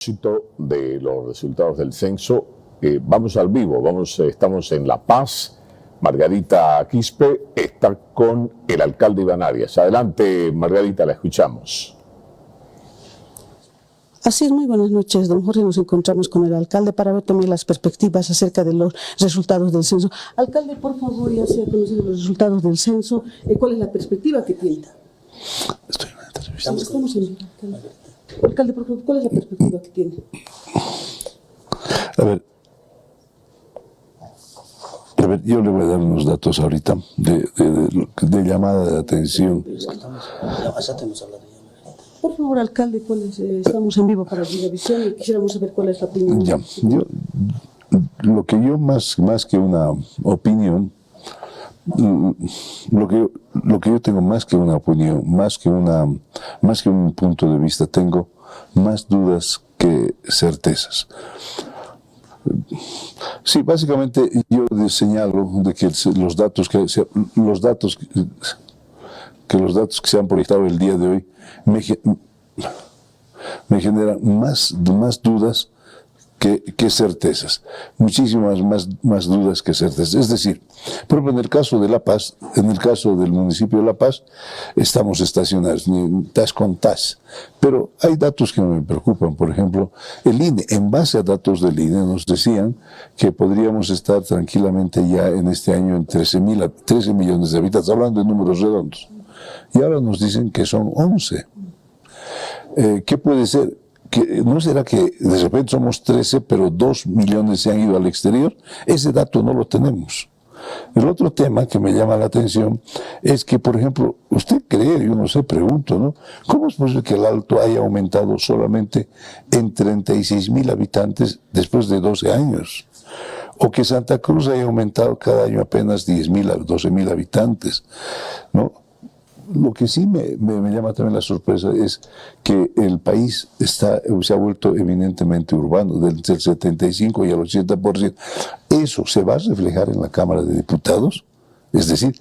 De los resultados del censo, vamos al vivo, estamos en La Paz. Margarita Quispe está con el alcalde Iván Arias. Adelante, Margarita, la escuchamos. Así es, muy buenas noches, don Jorge. Nos encontramos con el alcalde para ver también las perspectivas acerca de los resultados del censo. Alcalde, por favor, ya se han conocido los resultados del censo. ¿Cuál es la perspectiva que tiene? Estoy en una entrevista. Estamos en alcalde. Alcalde, por favor, ¿cuál es la perspectiva que tiene? A ver, yo le voy a dar unos datos ahorita de llamada de atención. Por favor, alcalde, estamos en vivo para Gigavisión y quisiéramos saber cuál es la opinión. Ya, lo que yo más que una opinión, lo que yo tengo más que una opinión, más que un punto de vista, tengo más dudas que certezas. Sí, básicamente yo señalo de que los datos que se han proyectado el día de hoy me generan más dudas que certezas, muchísimas más dudas que certezas. Es decir, por ejemplo, en el caso de La Paz, en el caso del municipio de La Paz, estamos estacionados, tas con tas. Pero hay datos que me preocupan. Por ejemplo, el INE, en base a datos del INE, nos decían que podríamos estar tranquilamente ya en este año en 13 millones de habitantes, hablando de números redondos. Y ahora nos dicen que son 11. ¿Qué puede ser? ¿No será que de repente somos 13, pero 2 millones se han ido al exterior? Ese dato no lo tenemos. El otro tema que me llama la atención es que, por ejemplo, usted cree, yo no sé, pregunto, ¿no? ¿Cómo es posible que el Alto haya aumentado solamente en 36.000 habitantes después de 12 años? O que Santa Cruz haya aumentado cada año apenas 10.000 a 12.000 habitantes, ¿no? Lo que sí me llama también la sorpresa es que el país se ha vuelto eminentemente urbano, del 75 y al 80%. ¿Eso se va a reflejar en la Cámara de Diputados? Es decir,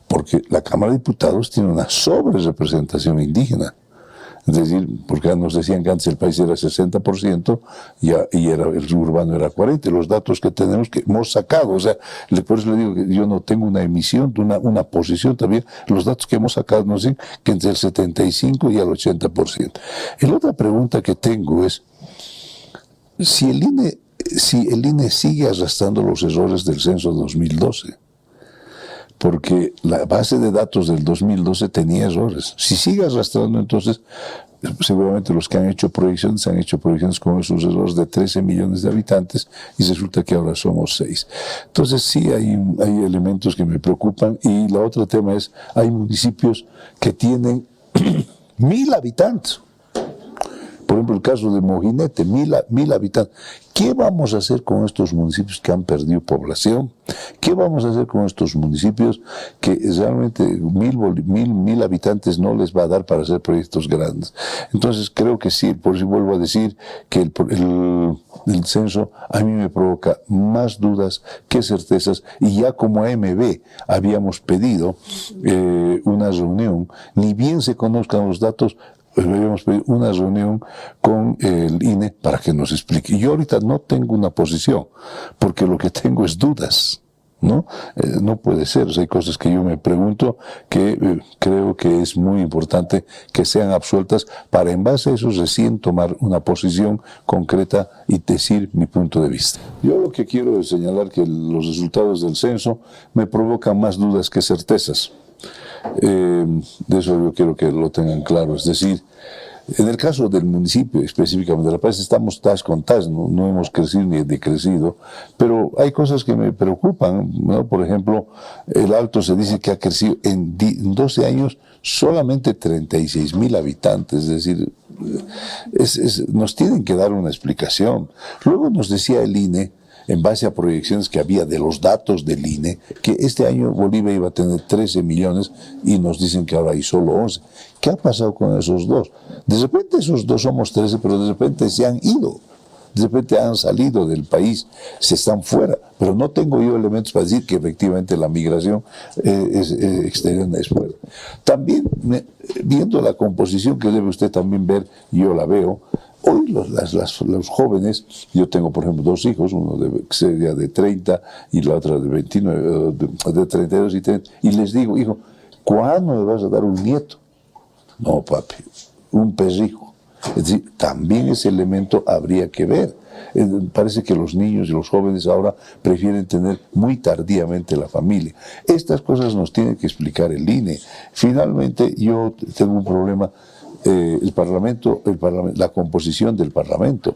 porque la Cámara de Diputados tiene una sobrerepresentación indígena. Es decir, porque nos decían que antes el país era 60% y el urbano era 40%. Los datos que tenemos, que hemos sacado, o sea, por eso le digo que yo no tengo una emisión, una posición también. Los datos que hemos sacado nos dicen que entre el 75% y el 80%. Y la otra pregunta que tengo es, si el INE sigue arrastrando los errores del censo de 2012, porque la base de datos del 2012 tenía errores. Si sigue arrastrando, entonces seguramente los que han hecho proyecciones con esos errores de 13 millones de habitantes y resulta que ahora somos 6. Entonces sí hay elementos que me preocupan. Y la otra tema es, hay municipios que tienen 1.000 habitantes. Por ejemplo, el caso de Mojinete, 1.000 habitantes. ¿Qué vamos a hacer con estos municipios que han perdido población? ¿Qué vamos a hacer con estos municipios que realmente 1.000 habitantes no les va a dar para hacer proyectos grandes? Entonces creo que sí, por eso vuelvo a decir que el censo a mí me provoca más dudas que certezas. Y ya como AMB habíamos pedido una reunión, ni bien se conozcan los datos, habíamos pedido una reunión con el INE para que nos explique. Yo ahorita no tengo una posición, porque lo que tengo es dudas, ¿no? No puede ser. O sea, hay cosas que yo me pregunto que creo que es muy importante que sean absueltas para, en base a eso, recién tomar una posición concreta y decir mi punto de vista. Yo lo que quiero es señalar que los resultados del censo me provocan más dudas que certezas. De eso yo quiero que lo tengan claro. Es decir, en el caso del municipio específicamente de La Paz, estamos tas con tas, no hemos crecido ni decrecido, pero hay cosas que me preocupan, ¿no? Por ejemplo, el Alto se dice que ha crecido en 12 años solamente 36.000 habitantes, es decir, nos tienen que dar una explicación. Luego nos decía el INE, en base a proyecciones que había de los datos del INE, que este año Bolivia iba a tener 13 millones y nos dicen que ahora hay solo 11. ¿Qué ha pasado con esos dos? De repente esos dos somos 13, pero de repente se han ido. De repente han salido del país, se están fuera. Pero no tengo yo elementos para decir que efectivamente la migración exterior es fuera. También, viendo la composición que debe usted también ver, yo la veo, Hoy los jóvenes, yo tengo por ejemplo 2 hijos, uno sería de 30 y la otra de 29, de 32 y 30, y les digo, hijo, ¿cuándo me vas a dar un nieto? No, papi, un perrijo. Es decir, también ese elemento habría que ver. Parece que los niños y los jóvenes ahora prefieren tener muy tardíamente la familia. Estas cosas nos tiene que explicar el INE. Finalmente, yo tengo un problema. El Parlamento, la composición del Parlamento,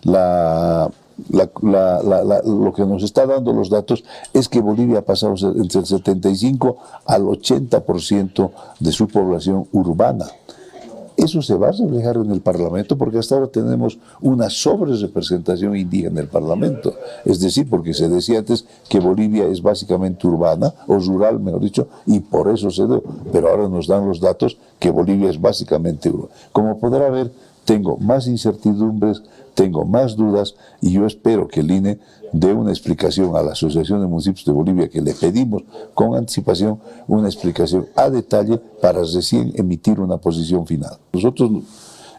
lo que nos está dando los datos es que Bolivia ha pasado entre el 75 al 80% de su población urbana. Eso se va a reflejar en el Parlamento porque hasta ahora tenemos una sobrerepresentación indígena en el Parlamento. Es decir, porque se decía antes que Bolivia es básicamente urbana, o rural, mejor dicho, y por eso se dio. Pero ahora nos dan los datos que Bolivia es básicamente urbana. Como podrá ver, tengo más incertidumbres, tengo más dudas, y yo espero que el INE dé una explicación a la Asociación de Municipios de Bolivia, que le pedimos con anticipación una explicación a detalle para recién emitir una posición final. Nosotros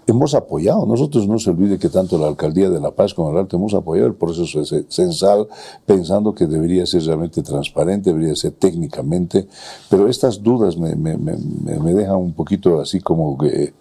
hemos apoyado, nosotros no se olvide que tanto la Alcaldía de La Paz como el Alto hemos apoyado el proceso censal, pensando que debería ser realmente transparente, debería ser técnicamente, pero estas dudas me dejan un poquito así como que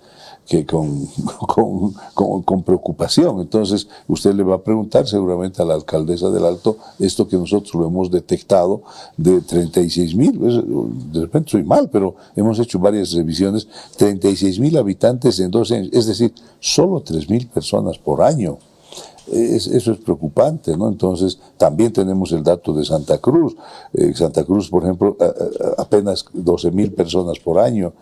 con preocupación. Entonces, usted le va a preguntar seguramente a la alcaldesa del Alto esto que nosotros lo hemos detectado de 36,000. De repente soy mal, pero hemos hecho varias revisiones. 36,000 habitantes en 12 años, es decir, solo 3,000 personas por año. Eso es preocupante, ¿no? Entonces, también tenemos el dato de Santa Cruz. Santa Cruz, por ejemplo, apenas 12,000 personas por año.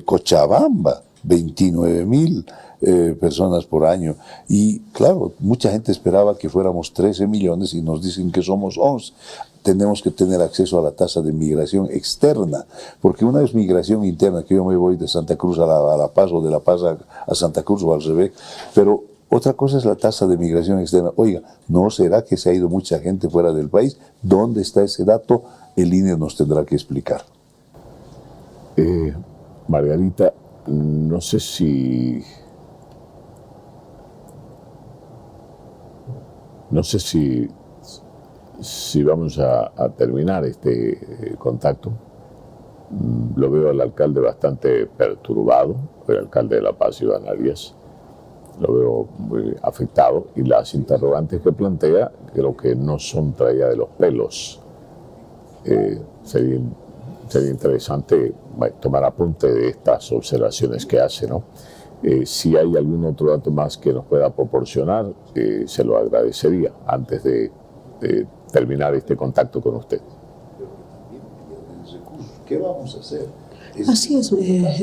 Cochabamba, 29,000 personas por año. Y claro, mucha gente esperaba que fuéramos 13 millones y nos dicen que somos 11. Tenemos que tener acceso a la tasa de migración externa, porque una es migración interna, que yo me voy de Santa Cruz a La Paz, o de La Paz a Santa Cruz, o al revés, pero otra cosa es la tasa de migración externa. Oiga, ¿no será que se ha ido mucha gente fuera del país? ¿Dónde está ese dato? El INE nos tendrá que explicar. Margarita, no sé si vamos a terminar este contacto. Lo veo al alcalde bastante perturbado, el alcalde de La Paz, Iván Arias. Lo veo muy afectado, y las interrogantes que plantea creo que no son traídas de los pelos. Sería interesante tomar apunte de estas observaciones que hace, ¿no? Si hay algún otro dato más que nos pueda proporcionar, se lo agradecería antes de terminar este contacto con usted. ¿Qué vamos a hacer? Así es,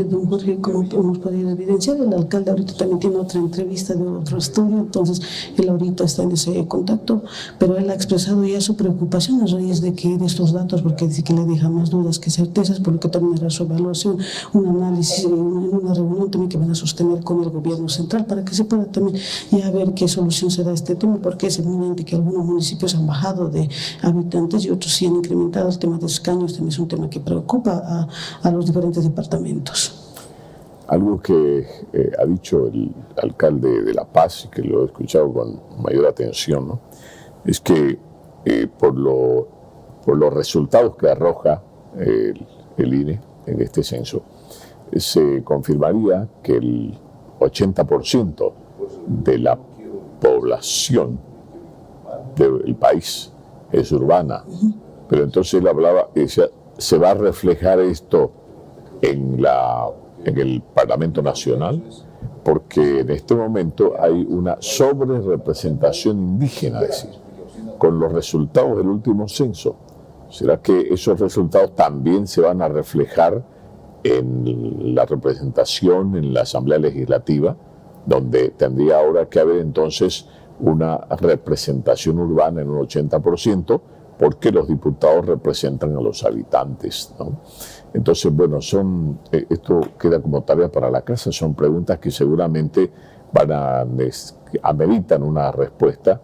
don Jorge, como hemos podido evidenciar, el alcalde ahorita también tiene otra entrevista de otro estudio, entonces él ahorita está en ese contacto, pero él ha expresado ya su preocupación a raíz de estos datos, porque dice que le deja más dudas que certezas, por lo que terminará su evaluación, un análisis en una reunión también que van a sostener con el gobierno central, para que se pueda también ya ver qué solución se da a este tema, porque es evidente que algunos municipios han bajado de habitantes y otros sí han incrementado. El tema de escaños también es un tema que preocupa a los diferentes departamentos. Algo que ha dicho el alcalde de La Paz, y que lo he escuchado con mayor atención, ¿no?, es que por los resultados que arroja el INE en este censo, se confirmaría que el 80% de la población del país es urbana. Pero entonces él hablaba, decía, se va a reflejar esto en el Parlamento Nacional, porque en este momento hay una sobrerepresentación indígena, es decir, con los resultados del último censo. ¿Será que esos resultados también se van a reflejar en la representación en la Asamblea Legislativa, donde tendría ahora que haber entonces una representación urbana en un 80%, porque los diputados representan a los habitantes, ¿no? Entonces, bueno, esto queda como tarea para la casa, son preguntas que seguramente ameritan una respuesta,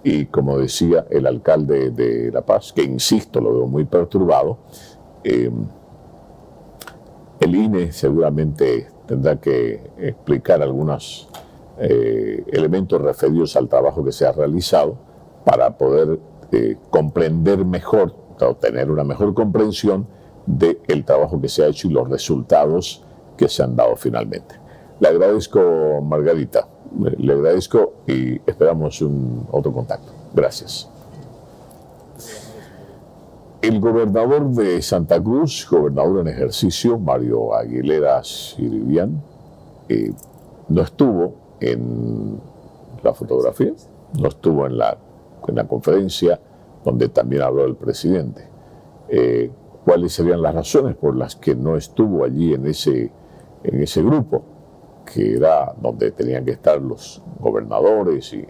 y como decía el alcalde de La Paz, que insisto, lo veo muy perturbado, el INE seguramente tendrá que explicar algunas elementos referidos al trabajo que se ha realizado para poder comprender mejor, o tener una mejor comprensión del trabajo que se ha hecho y los resultados que se han dado finalmente. Le agradezco, Margarita, le agradezco y esperamos otro contacto. Gracias. El gobernador de Santa Cruz, gobernador en ejercicio, Mario Aguilera Siribián, no estuvo en la fotografía, no estuvo en la conferencia donde también habló el presidente. ¿Cuáles serían las razones por las que no estuvo allí en ese grupo, que era donde tenían que estar los gobernadores y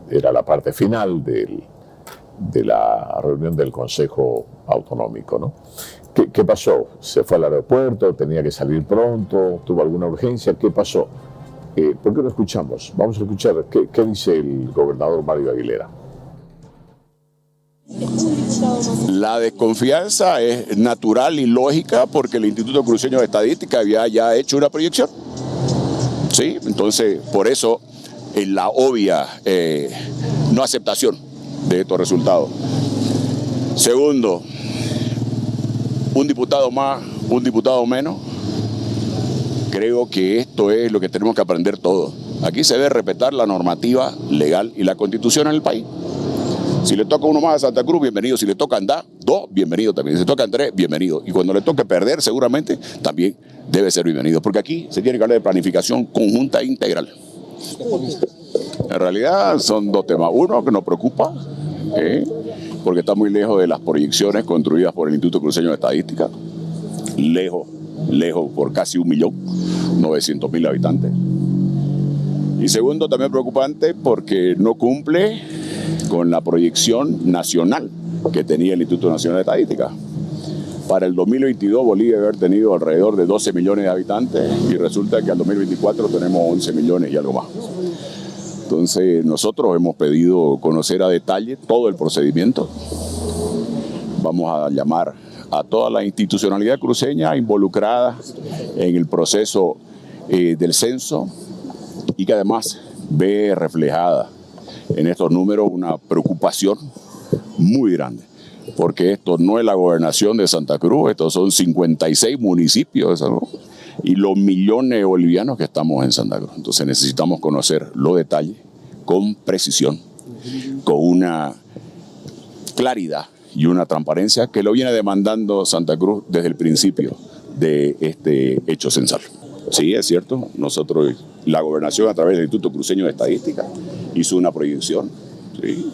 era la parte final de la reunión del Consejo Autonómico, ¿no? ¿Qué pasó? ¿Se fue al aeropuerto? ¿Tenía que salir pronto? ¿Tuvo alguna urgencia? ¿Qué pasó? ¿Por qué no escuchamos? Vamos a escuchar qué dice el gobernador Mario Aguilera. La desconfianza es natural y lógica porque el Instituto Cruceño de Estadística había ya hecho una proyección. ¿Sí? Entonces, por eso, en la obvia no aceptación de estos resultados. Segundo, un diputado más, un diputado menos. Creo que esto es lo que tenemos que aprender todos. Aquí se debe respetar la normativa legal y la constitución en el país. Si le toca uno más a Santa Cruz, bienvenido. Si le toca andar, dos, bienvenido también. Si le tocan tres, bienvenido. Y cuando le toque perder, seguramente, también debe ser bienvenido. Porque aquí se tiene que hablar de planificación conjunta e integral. En realidad son dos temas. Uno que nos preocupa, porque está muy lejos de las proyecciones construidas por el Instituto Cruceño de Estadística. Lejos por casi 1.900.000 habitantes. Y segundo, también preocupante porque no cumple con la proyección nacional que tenía el Instituto Nacional de Estadística. Para el 2022 Bolivia debe haber tenido alrededor de 12 millones de habitantes y resulta que al 2024 tenemos 11 millones y algo más. Entonces nosotros hemos pedido conocer a detalle todo el procedimiento. Vamos a llamar a toda la institucionalidad cruceña involucrada en el proceso del censo y que además ve reflejada en estos números una preocupación muy grande, porque esto no es la gobernación de Santa Cruz, estos son 56 municipios, ¿no? Y los millones de bolivianos que estamos en Santa Cruz. Entonces necesitamos conocer los detalles con precisión, con una claridad y una transparencia que lo viene demandando Santa Cruz desde el principio de este hecho censal. Sí, es cierto, nosotros, la gobernación a través del Instituto Cruceño de Estadística hizo una proyección, ¿sí?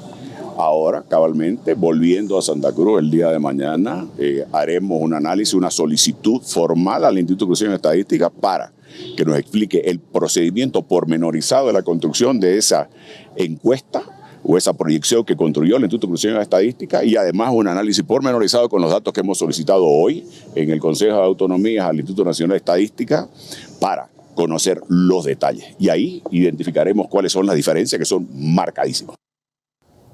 Ahora, cabalmente, volviendo a Santa Cruz el día de mañana, haremos un análisis, una solicitud formal al Instituto Cruceño de Estadística para que nos explique el procedimiento pormenorizado de la construcción de esa encuesta o esa proyección que construyó el Instituto Cruceño de Estadística y además un análisis pormenorizado con los datos que hemos solicitado hoy en el Consejo de Autonomías al Instituto Nacional de Estadística para conocer los detalles. Y ahí identificaremos cuáles son las diferencias que son marcadísimas.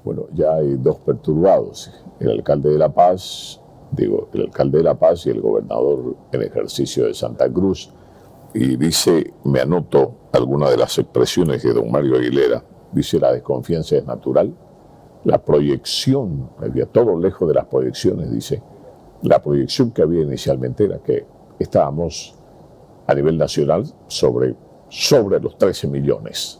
Bueno, ya hay dos perturbados, el alcalde de La Paz, el alcalde de La Paz y el gobernador en ejercicio de Santa Cruz. Y dice, me anoto algunas de las expresiones de don Mario Aguilera, dice la desconfianza es natural, la proyección, había todo lejos de las proyecciones, dice, la proyección que había inicialmente era que estábamos a nivel nacional sobre los 13 millones,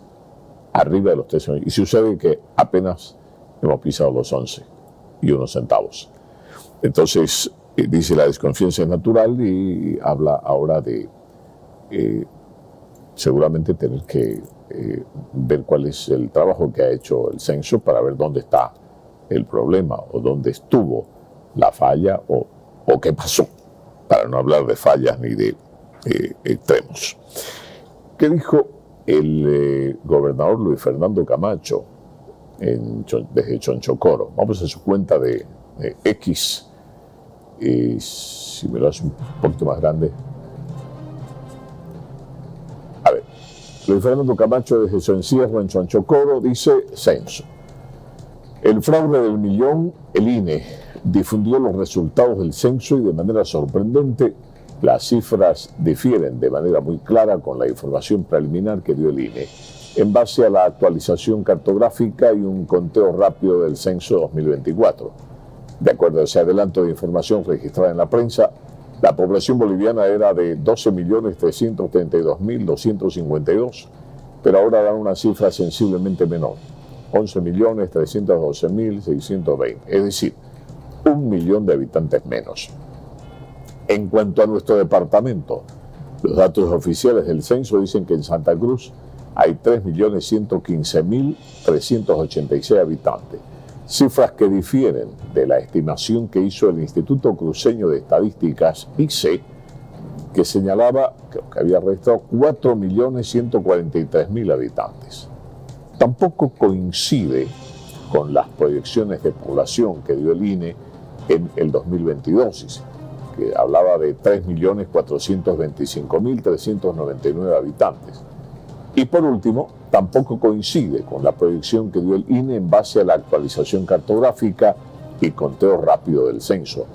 arriba de los 13 millones, y sucede que apenas hemos pisado los 11 y unos centavos. Entonces, dice la desconfianza es natural y habla ahora de seguramente tener que ver cuál es el trabajo que ha hecho el censo para ver dónde está el problema o dónde estuvo la falla o qué pasó, para no hablar de fallas ni de extremos. ¿Qué dijo el gobernador Luis Fernando Camacho desde Chonchocoro? Vamos a su cuenta de X, si me lo hace un poquito más grande. A ver, Luis Fernando Camacho desde su encierro en Chonchocoro dice censo. El fraude del millón, el INE difundió los resultados del censo y de manera sorprendente las cifras difieren de manera muy clara con la información preliminar que dio el INE en base a la actualización cartográfica y un conteo rápido del censo 2024. De acuerdo a ese adelanto de información registrada en la prensa, la población boliviana era de 12.332.252, pero ahora dan una cifra sensiblemente menor, 11.312.620, es decir, 1 millón de habitantes menos. En cuanto a nuestro departamento, los datos oficiales del censo dicen que en Santa Cruz hay 3.115.386 habitantes, cifras que difieren de la estimación que hizo el Instituto Cruceño de Estadísticas, ICE, que señalaba que había registrado 4.143.000 habitantes. Tampoco coincide con las proyecciones de población que dio el INE en el 2022, que hablaba de 3.425.399 habitantes. Y por último, tampoco coincide con la proyección que dio el INE en base a la actualización cartográfica y conteo rápido del censo,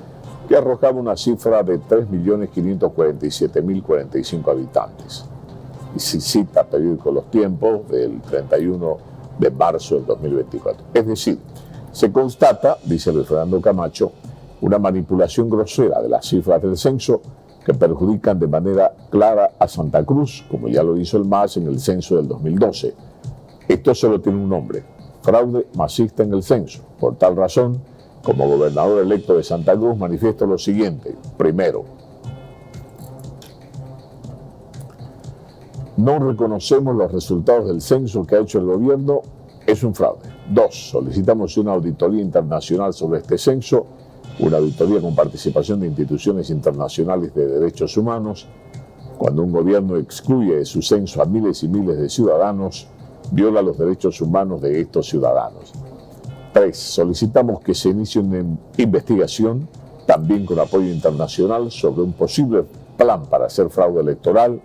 que arrojaba una cifra de 3.547.045 habitantes. Y se cita periódico Los Tiempos del 31 de marzo del 2024. Es decir, se constata, dice Luis Fernando Camacho, una manipulación grosera de las cifras del censo que perjudican de manera clara a Santa Cruz, como ya lo hizo el MAS en el censo del 2012. Esto solo tiene un nombre: fraude masista en el censo. Por tal razón, como gobernador electo de Santa Cruz, manifiesto lo siguiente. Primero, no reconocemos los resultados del censo que ha hecho el gobierno, es un fraude. Dos, solicitamos una auditoría internacional sobre este censo, una auditoría con participación de instituciones internacionales de derechos humanos. Cuando un gobierno excluye de su censo a miles y miles de ciudadanos, viola los derechos humanos de estos ciudadanos. 3. Solicitamos que se inicie una investigación, también con apoyo internacional, sobre un posible plan para hacer fraude electoral,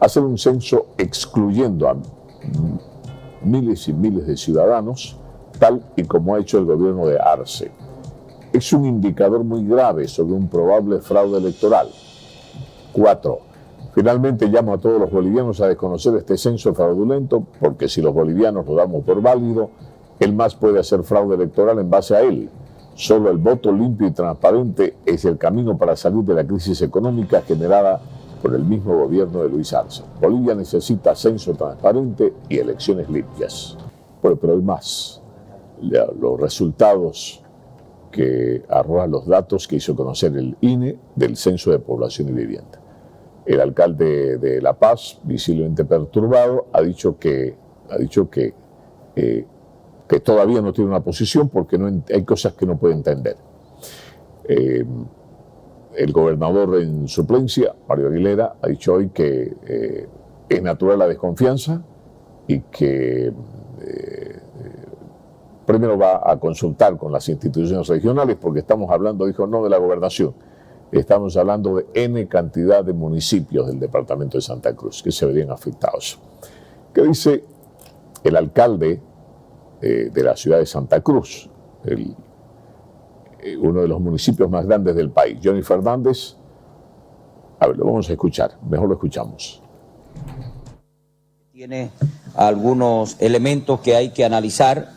hacer un censo excluyendo a miles y miles de ciudadanos, tal y como ha hecho el gobierno de Arce. Es un indicador muy grave sobre un probable fraude electoral. 4. Finalmente llamo a todos los bolivianos a desconocer este censo fraudulento, porque si los bolivianos lo damos por válido, el MAS puede hacer fraude electoral en base a él. Solo el voto limpio y transparente es el camino para salir de la crisis económica generada por el mismo gobierno de Luis Arce. Bolivia necesita censo transparente y elecciones limpias. Bueno, pero hay más. Los resultados que arrojan los datos que hizo conocer el INE del Censo de Población y Vivienda. El alcalde de La Paz, visiblemente perturbado, ha dicho que todavía no tiene una posición porque hay cosas que no puede entender. El gobernador en suplencia, Mario Aguilera, ha dicho hoy que es natural la desconfianza y que primero va a consultar con las instituciones regionales, porque estamos hablando, dijo, no de la gobernación, estamos hablando de N cantidad de municipios del departamento de Santa Cruz que se verían afectados. ¿Qué dice el alcalde de la ciudad de Santa Cruz, uno de los municipios más grandes del país, Johnny Fernández? A ver, lo vamos a escuchar, mejor lo escuchamos. Tiene algunos elementos que hay que analizar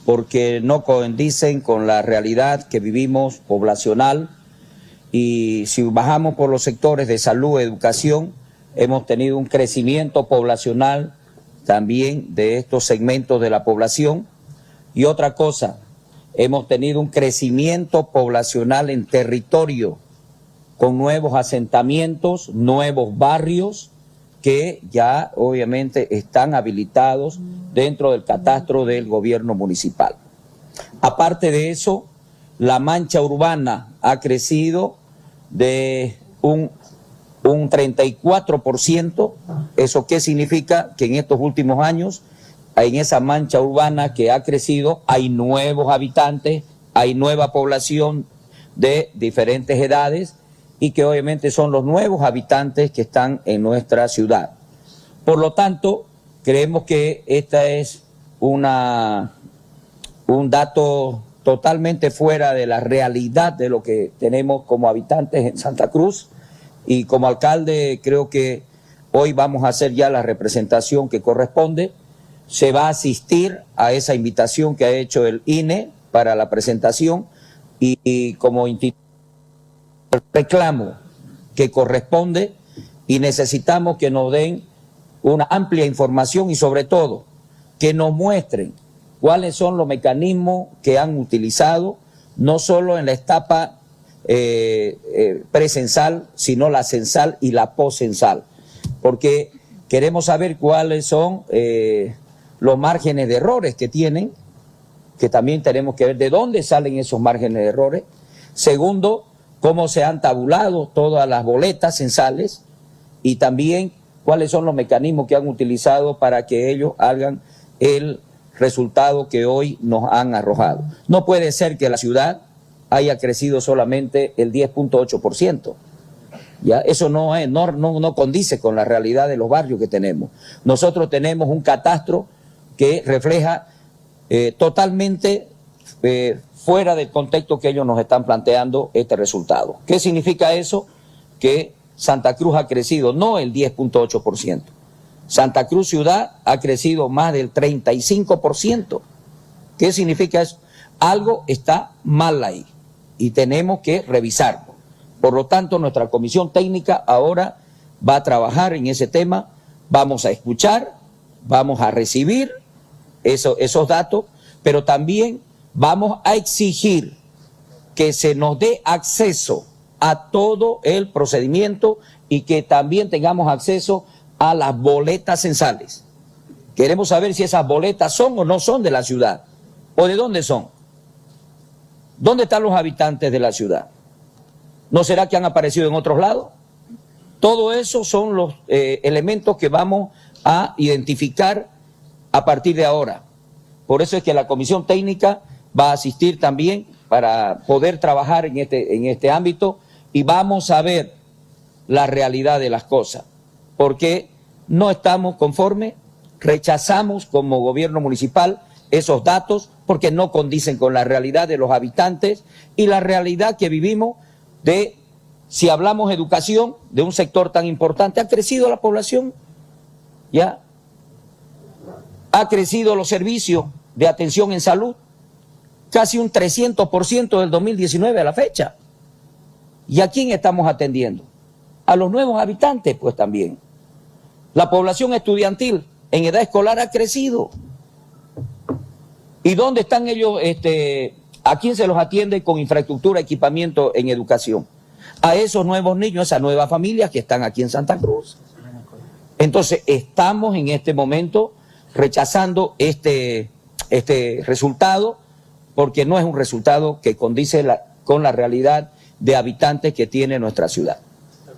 porque no condicen con la realidad que vivimos poblacional, y si bajamos por los sectores de salud, educación, hemos tenido un crecimiento poblacional también de estos segmentos de la población. Y otra cosa, hemos tenido un crecimiento poblacional en territorio, con nuevos asentamientos, nuevos barrios que ya obviamente están habilitados dentro del catastro del gobierno municipal. Aparte de eso, la mancha urbana ha crecido de un 34%. ¿Eso qué significa? Que en estos últimos años, en esa mancha urbana que ha crecido, hay nuevos habitantes, hay nueva población de diferentes edades, y que obviamente son los nuevos habitantes que están en nuestra ciudad. Por lo tanto, creemos que esta es un dato totalmente fuera de la realidad de lo que tenemos como habitantes en Santa Cruz, y como alcalde creo que hoy vamos a hacer ya la representación que corresponde. Se va a asistir a esa invitación que ha hecho el INE para la presentación y como reclamo que corresponde y necesitamos que nos den una amplia información y sobre todo que nos muestren cuáles son los mecanismos que han utilizado, no solo en la etapa precensal, sino la censal y la poscensal, porque queremos saber cuáles son los márgenes de errores que tienen, que también tenemos que ver de dónde salen esos márgenes de errores. Segundo, cómo se han tabulado todas las boletas censales y también cuáles son los mecanismos que han utilizado para que ellos hagan el resultado que hoy nos han arrojado. No puede ser que la ciudad haya crecido solamente el 10.8%. ¿Ya? Eso no condice con la realidad de los barrios que tenemos. Nosotros tenemos un catastro que refleja totalmente fuera del contexto que ellos nos están planteando este resultado. ¿Qué significa eso? Que Santa Cruz ha crecido no el 10.8%. Santa Cruz ciudad ha crecido más del 35%. ¿Qué significa eso? Algo está mal ahí y tenemos que revisarlo. Por lo tanto, nuestra comisión técnica ahora va a trabajar en ese tema, vamos a escuchar, vamos a recibir esos datos, pero también vamos a exigir que se nos dé acceso a todo el procedimiento y que también tengamos acceso a las boletas censales. Queremos saber si esas boletas son o no son de la ciudad, o de dónde son. ¿Dónde están los habitantes de la ciudad? ¿No será que han aparecido en otros lados? Todo eso son los elementos que vamos a identificar a partir de ahora. Por eso es que la comisión técnica va a asistir también para poder trabajar en este ámbito y vamos a ver la realidad de las cosas, porque no estamos conformes, rechazamos como gobierno municipal esos datos porque no condicen con la realidad de los habitantes y la realidad que vivimos de, si hablamos educación, de un sector tan importante. Ha crecido la población, ¿ya? Ha crecido los servicios de atención en salud, casi un 300% del 2019 a la fecha. ¿Y a quién estamos atendiendo? A los nuevos habitantes, pues también. La población estudiantil en edad escolar ha crecido. ¿Y dónde están ellos? ¿A quién se los atiende con infraestructura, equipamiento en educación? A esos nuevos niños, esas nuevas familias que están aquí en Santa Cruz. Entonces, estamos en este momento rechazando este resultado porque no es un resultado que condice con la realidad de habitantes que tiene nuestra ciudad.